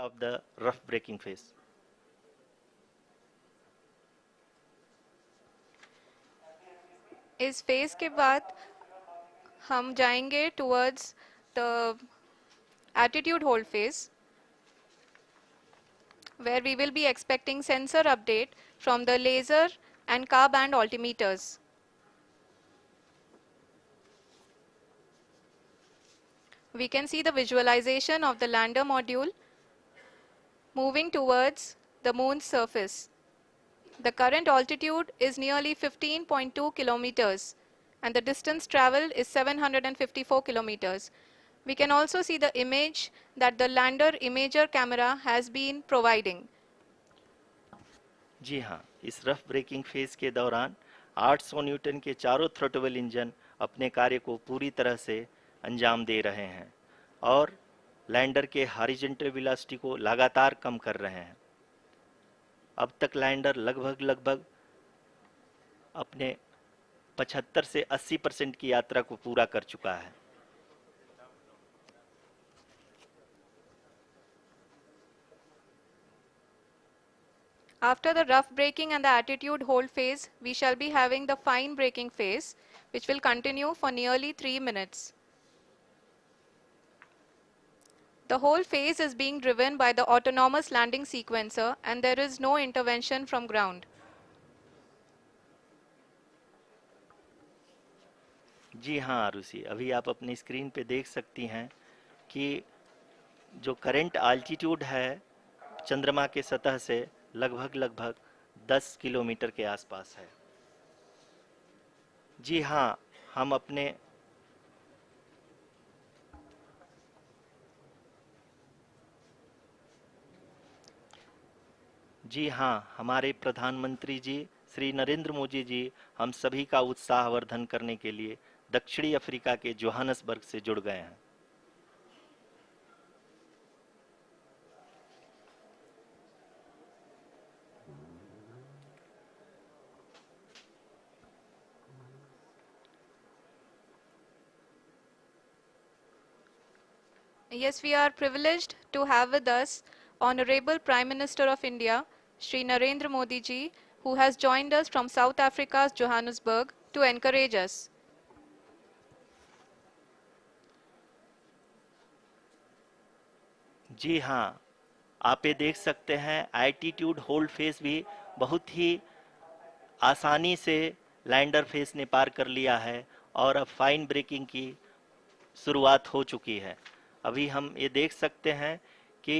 of the rough braking phase. इस phase के बाद हम जाएंगे towards the attitude hold phase, where we will be expecting sensor update from the laser and car band altimeters. We can see the visualization of the lander module moving towards the moon's surface. The current altitude is nearly 15.2 kilometers and the distance traveled is 754 kilometers. We can also see the image that the lander imager camera has been providing. जी हाँ, इस rough breaking phase के दौरान 800 Newton के चारों throttle engine अपने कार्य को पूरी तरह से अंजाम दे रहे हैं और लैंडर के हॉरिजॉन्टल वेलोसिटी को लगातार कम कर रहे हैं। अब तक लैंडर लगभग अपने 75 से 80% की यात्रा को पूरा कर चुका है। After the rough braking and the attitude hold phase, we shall be having the fine braking phase, which will continue for nearly 3 minutes. The whole phase is being driven by the autonomous landing sequencer and there is no intervention from ground. जी हाँ आरुषि, अभी आप अपनी screen पे देख सकती हैं कि जो करंट आल्टीट्यूड है चंद्रमा के सतह से लगभग 10 किलोमीटर के आसपास है। जी हाँ, हम अपने जी हाँ, हमारे प्रधानमंत्री जी श्री नरेंद्र मोदी जी हम सभी का उत्साहवर्धन करने के लिए दक्षिणी अफ्रीका के जोहानसबर्ग से जुड़ गए हैं। Yes, we are privileged to have with us Honorable Prime Minister of India, Shri Narendra Modi ji, who has joined us from South Africa's Johannesburg to encourage us. जी हाँ, आप ये देख सकते हैं एल्टीट्यूड होल्ड फेस भी बहुत ही आसानी से लैंडर फेस ने पार कर लिया है और अब फाइन ब्रेकिंग की शुरुआत हो चुकी है। अभी हम ये देख सकते हैं कि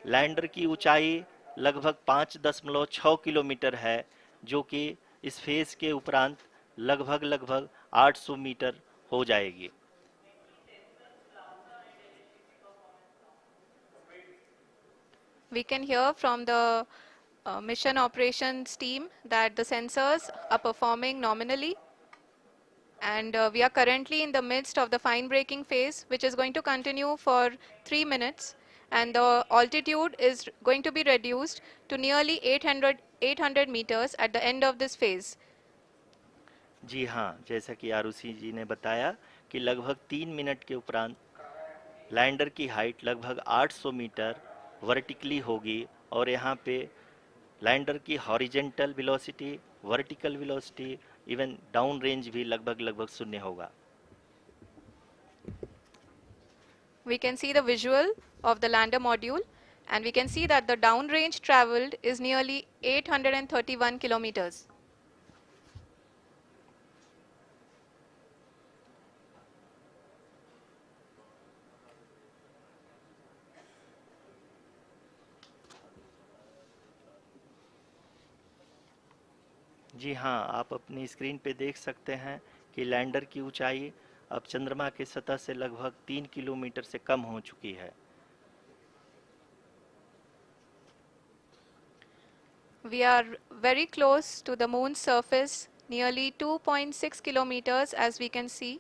लैंडर की ऊंचाई लगभग 5.6 किलोमीटर है, जो कि इस फेज के उपरांत लगभग 800 मीटर हो जाएगी। We can hear from the mission operations team that the sensors are performing nominally, and we are currently in the midst of the fine braking phase, which is going to continue for 3 minutes, and the altitude is going to be reduced to nearly 800 meters at the end of this phase. जी हाँ, जैसा कि आरुषि जी ने बताया कि लगभग 3 minute के उपरांत lander की हाइट लगभग 800 मीटर वर्टिकली होगी और यहाँ पे लैंडर की horizontal velocity, vertical velocity, even down range भी लगभग शून्य होगा। We can see the visual of the lander module, and we can see that the downrange traveled is nearly 831 kilometers. जी हाँ, आप अपनी स्क्रीन पे देख सकते हैं कि लैंडर की ऊंचाई अब चंद्रमा की सतह से लगभग 3 किलोमीटर से कम हो चुकी है। We are very close to the moon's surface, nearly 2.6 kilometers as we can see.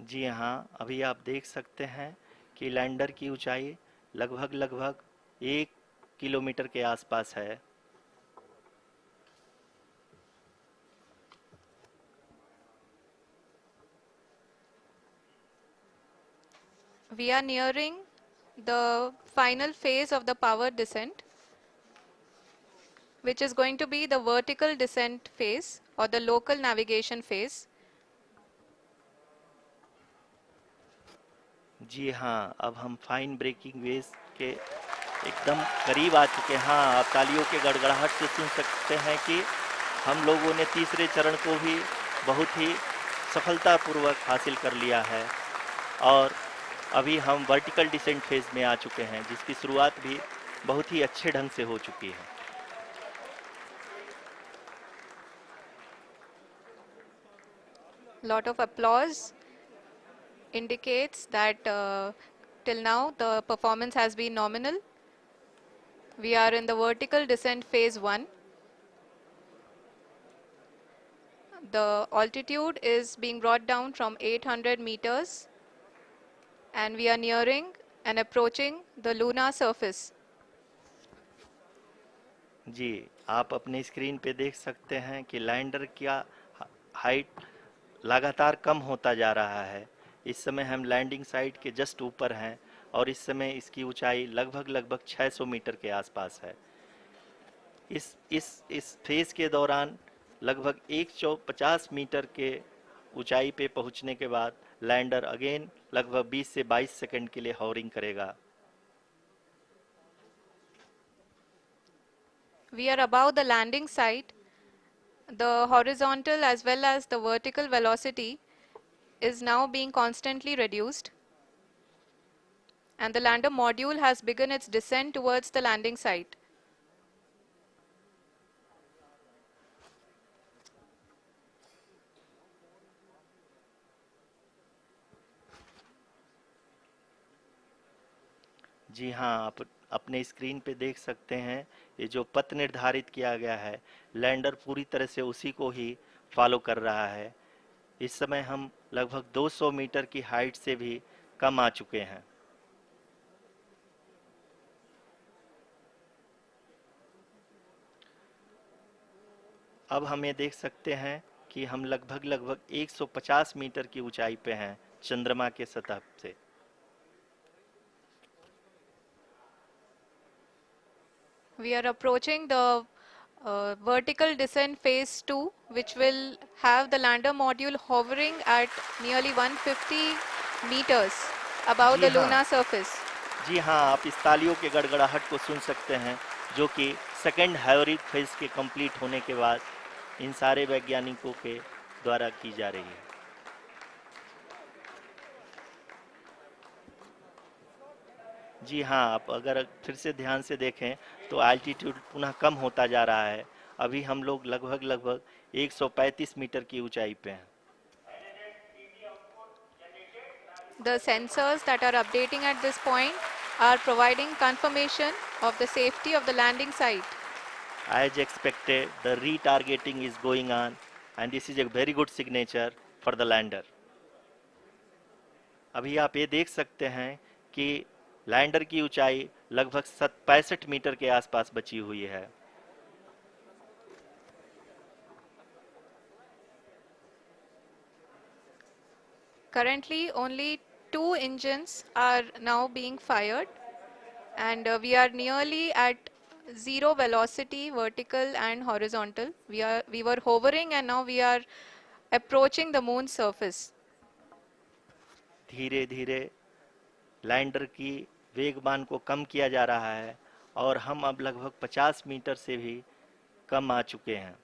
जी हाँ, अभी आप देख सकते हैं कि लैंडर की ऊंचाई लगभग लगभग 1 किलोमीटर के आसपास है। We are nearing the final phase of the power descent, which is going to be the vertical descent phase or the local navigation phase. जी हाँ, अब हम फाइन ब्रेकिंग वेव्स के एकदम करीब आ चुके हैं। हाँ, आप तालियों के गड़गड़ाहट से सुन सकते हैं कि हम लोगों ने तीसरे चरण को भी बहुत ही सफलतापूर्वक हासिल कर लिया है और अभी हम वर्टिकल डिसेंट फेज में आ चुके हैं, जिसकी शुरुआत भी बहुत ही अच्छे ढंग से हो चुकी है। Lot of applause indicates that till now the performance has been nominal. We are in the vertical descent phase 1. The altitude is being brought down from 800 meters and we are nearing and approaching the lunar surface. जी, आप अपने screen पे देख सकते हैं कि lander का height लगातार कम होता जा रहा है। इस समय हम लैंडिंग साइट के जस्ट ऊपर हैं और इस समय इसकी ऊंचाई लगभग लगभग 600 मीटर के आसपास है। इस फेज के दौरान लगभग 150 मीटर के ऊंचाई पे पहुंचने के बाद लैंडर अगेन लगभग 20 से 22 सेकंड के लिए हॉवरिंग करेगा। We are above the landing site. The horizontal as well as the vertical velocity is now being constantly reduced. And the lander module has begun its descent towards the landing site. जी हाँ, आप अपने screen पे देख सकते हैं ये जो पथ निर्धारित किया गया है, लैंडर पूरी तरह से उसी को ही फॉलो कर रहा है। इस समय हम लगभग 200 मीटर की हाइट से भी कम आ चुके हैं। अब हम ये देख सकते हैं कि हम लगभग लगभग 150 मीटर की ऊंचाई पे हैं चंद्रमा के सतह से। We are approaching the vertical descent phase 2, which will have the lander module hovering at nearly 150 meters above ji the हाँ, lunar surface. जी हाँ, आप इस तालियों के गड़गड़ाहट को सुन सकते हैं, जो कि सेकेंड हाइवरिक फेज के कंप्लीट होने के बाद इन सारे वैज्ञानिकों के द्वारा की जा रही है। जी हाँ, आप अगर फिर से ध्यान से देखें तो एल्टीट्यूड पुनः कम होता जा रहा है। अभी हम लोग लगभग लगभग 135 मीटर की ऊंचाई पे हैं। The sensors that are updating at this point are providing confirmation of the safety of the landing site. As expected, the retargeting is going on and this is a very good signature for the lander. अभी आप ये देख सकते हैं कि lander की ऊंचाई लगभग 65 मीटर के आसपास बची हुई है। Currently, only 2 engines are now being fired, and we are nearly at zero velocity, vertical and horizontal. We were hovering, and now we are approaching the moon's surface. धीरे धीरे लैंडर की वेगमान को कम किया जा रहा है और हम अब लगभग 50 मीटर से भी कम आ चुके हैं।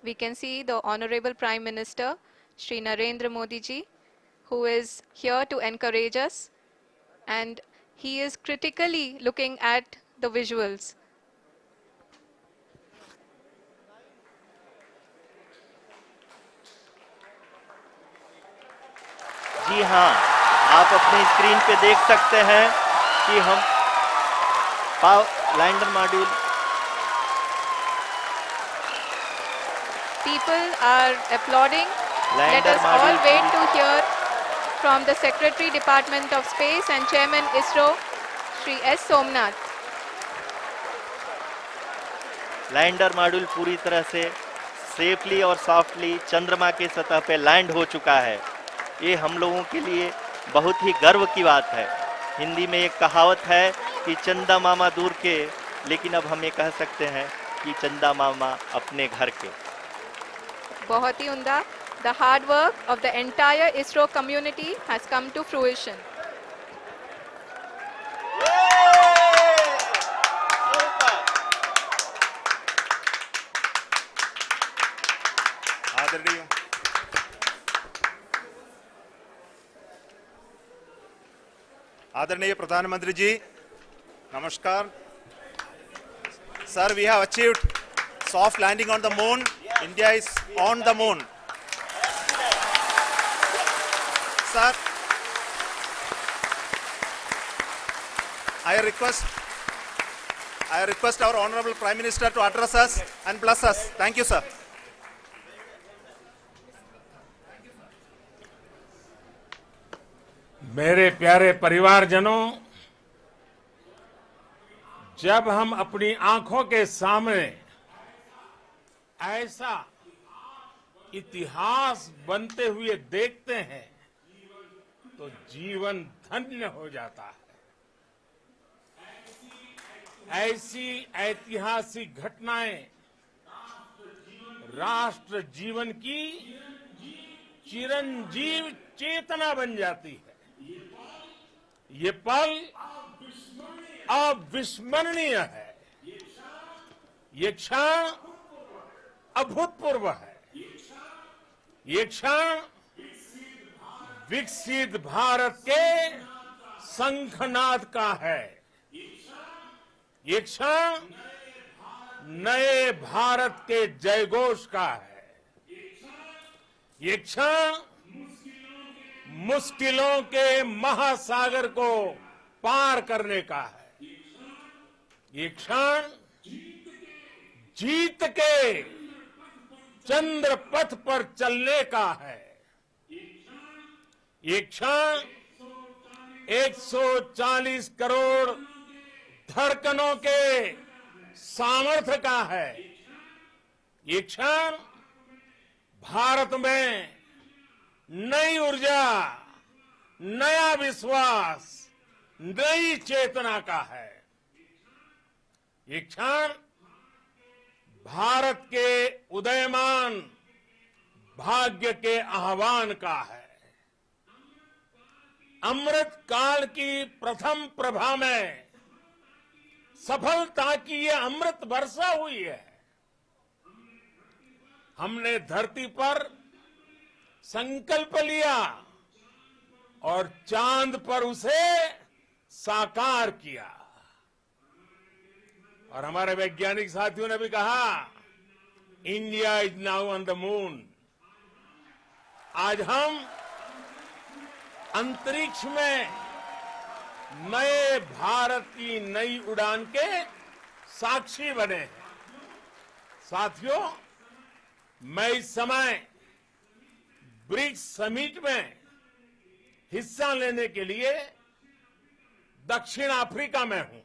We can see the Honorable Prime Minister, Shri Narendra Modi ji, who is here to encourage us, and he is critically looking at the visuals. जी हाँ, आप अपने स्क्रीन पे देख सकते हैं कि हम lander module People are applauding. Let lander us all module wait to hear from the Secretary Department of Space and Chairman ISRO, Shri S. Somnath. Lander module पूरी तरह से सेफली और सॉफ्टली चंद्रमा के सतह पे लैंड हो चुका है। ये हम लोगों के लिए बहुत ही गर्व की बात है। हिंदी में एक कहावत है कि चंदा मामा दूर के, लेकिन अब हम ये कह सकते हैं कि चंदा मामा अपने घर के। बहुत ही उम्दा. The hard work of the entire ISRO community has come to fruition. आदरणीय आदरणीय प्रधानमंत्री जी, नमस्कार. Sir, we have achieved soft landing on the moon. India is on the moon. Sir, I request our Honorable Prime Minister to address us and bless us. Thank you, sir. मेरे प्यारे परिवारजनों, जब हम अपनी आंखों के सामने ऐसा इतिहास बनते हुए देखते हैं तो जीवन धन्य हो जाता है। ऐसी ऐतिहासिक घटनाएं राष्ट्र जीवन की चिरंजीव चेतना बन जाती है। ये पल अविस्मरणीय है। ये क्षण अभूतपूर्व है। ये क्षण विकसित भारत के शंखनाद का है। ये क्षण नए भारत के जयघोष का है। ये क्षण मुश्किलों के महासागर को पार करने का है। ये क्षण जीत के चंद्र पथ पर चलने का है। ये क्षण 140 करोड़ धड़कनों के सामर्थ्य का है। ये क्षण भारत में नई ऊर्जा, नया विश्वास, नई चेतना का है। ये क्षण भारत के उदयमान भाग्य के आह्वान का है। अमृत काल की प्रथम प्रभा में सफलता की ये अमृत वर्षा हुई है। हमने धरती पर संकल्प लिया और चांद पर उसे साकार किया। और हमारे वैज्ञानिक साथियों ने भी कहा, India is now on the moon. आज हम अंतरिक्ष में नए भारत की नई उड़ान के साक्षी बने हैं। साथियों, मैं इस समय ब्रिक्स समिट में हिस्सा लेने के लिए दक्षिण अफ्रीका में हूं,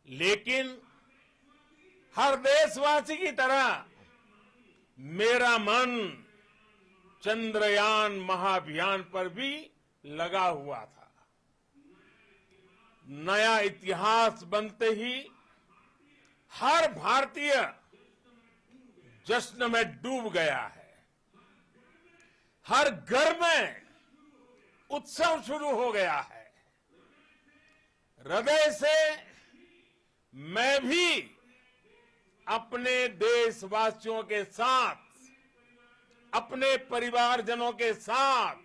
लेकिन हर देशवासी की तरह मेरा मन चंद्रयान महाअभियान पर भी लगा हुआ था। नया इतिहास बनते ही हर भारतीय जश्न में डूब गया है। हर घर में उत्सव शुरू हो गया है। हृदय से मैं भी अपने देशवासियों के साथ, अपने परिवारजनों के साथ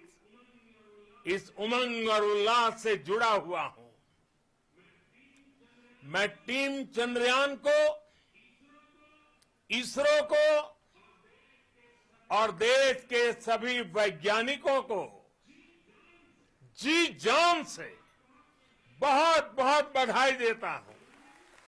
इस उमंग और उल्लास से जुड़ा हुआ हूं। मैं टीम चंद्रयान को, इसरो को और देश के सभी वैज्ञानिकों को जी जान से बहुत बहुत बधाई देता हूं।